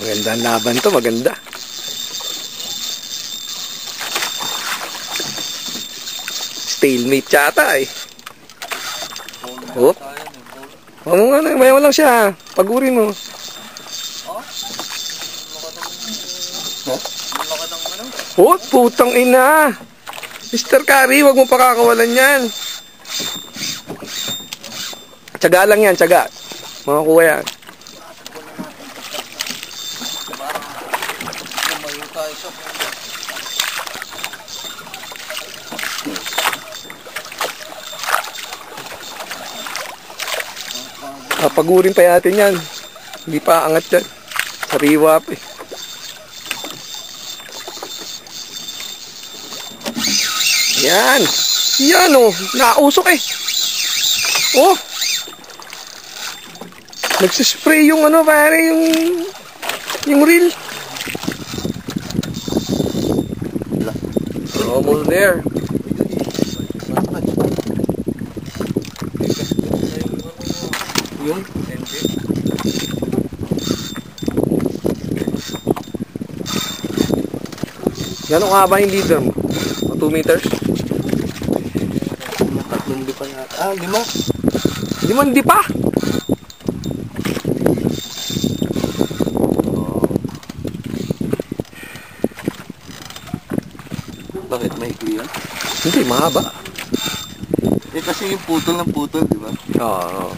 Magandang laban to, maganda. Stalemate yata eh. Hop. Mayaw lang siya. Pagurin mo. Oh, putang ina. Mr. Curry, wag mo pakakawalan yan. Tiyaga lang yan, tiyaga. Makakuha yan. Pagurin pa natin yan. Hindi pa angat yan. Sariwa pa eh. Yan. Yan oh. Nausok eh. Oh. Nagsispray yung ano pare yung reel. Almost there. Yung gano'ng haba yung leader mo? 2 meters? Tatlong di pa yata. Ah, 5. 5 di pa? Bakit may ikli yan? Hindi, mahaba. Eh kasi yung putol ng putol, di ba? Oo.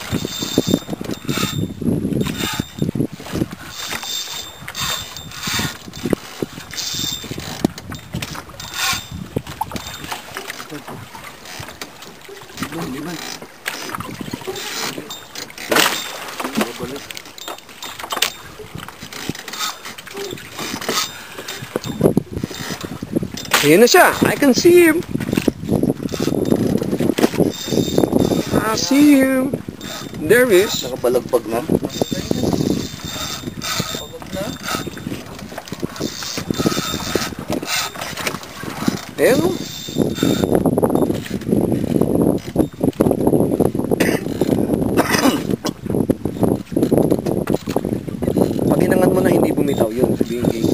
Ayun na siya. I can see him. I see him. There he is. Nakabalagpag na. Ayun o. Pag inangan mo na hindi bumitaw, yun. Sabihin game.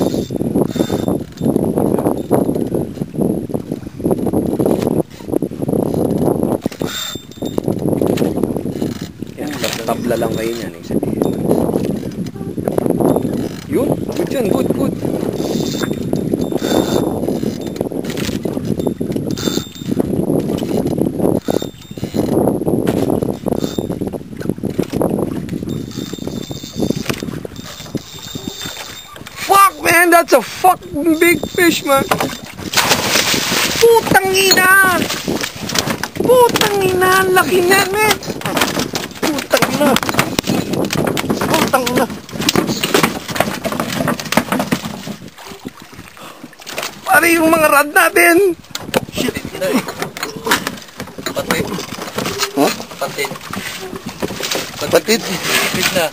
Tabla lang kayo niyan, eh, sabihin. Yun, good yan, good, good. Fuck, man, that's a fucking big fish, man. Putang ina! Putang ina, laki na, man. Putang ina. Putang ina. Pare yung mga rad natin. Shit, ina eh. Patid. Huh? Patid. Patid? Patid na.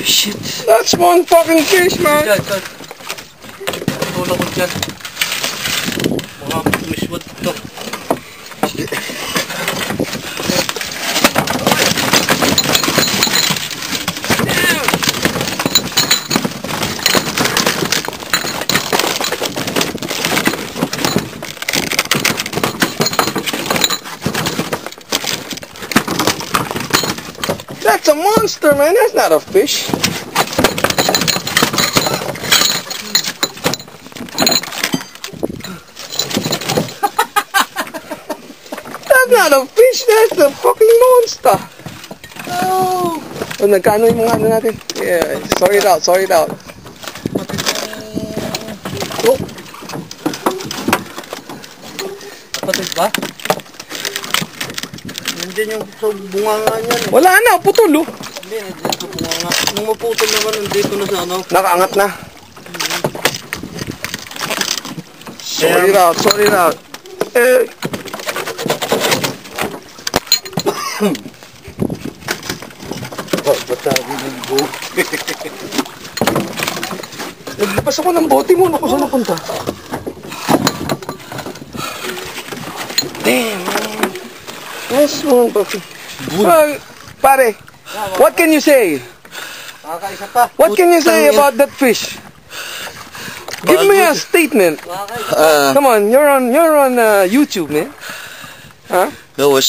Shit. That's one fucking fish, man. Dyan, dyan. Tulong ko dyan. Mga miswat ito. That's a monster, man. That's not a fish. That's not a fish. That's a fucking monster. Oh, nagkano yung mga ano natin? Yeah, sorry it out, sorry it out. Oh. Patid ba? Nandiyan yung sa bunganga niyan. Wala na, putol oh. Hindi, nandiyan sa bunganga. Nung maputol naman, nandito na sa ano. Nakaangat na. Sorry it out, sorry it out. Naglabas ako ng bote mo. Naku, saan napunta? Damn, man. Nice one, puppy. Pare, what can you say? Nakakaisa pa. What can you say about that fish? Give me a statement. Come on, you're on YouTube, man. Huh? That was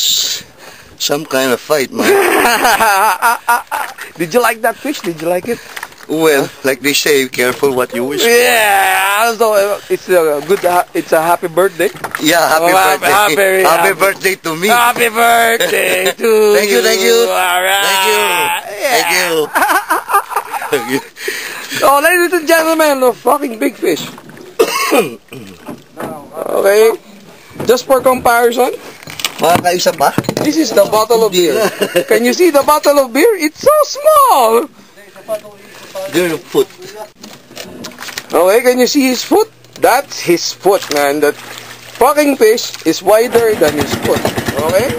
some kind of fight, man. Did you like that fish? Did you like it? Well, like they say, careful what you wish for. Yeah, so it's a good. It's a happy birthday. Yeah, happy birthday. Happy birthday to me. Happy birthday to Thank you, thank you. All right. Thank you. Thank you. Thank you. Oh, ladies and gentlemen, a fucking big fish. Okay, just for comparison, Makakaisa pa? this is the bottle of beer. Can you see the bottle of beer? It's so small. Your foot. Okay, can you see his foot? That's his foot, man. That fucking fish is wider than his foot. Okay?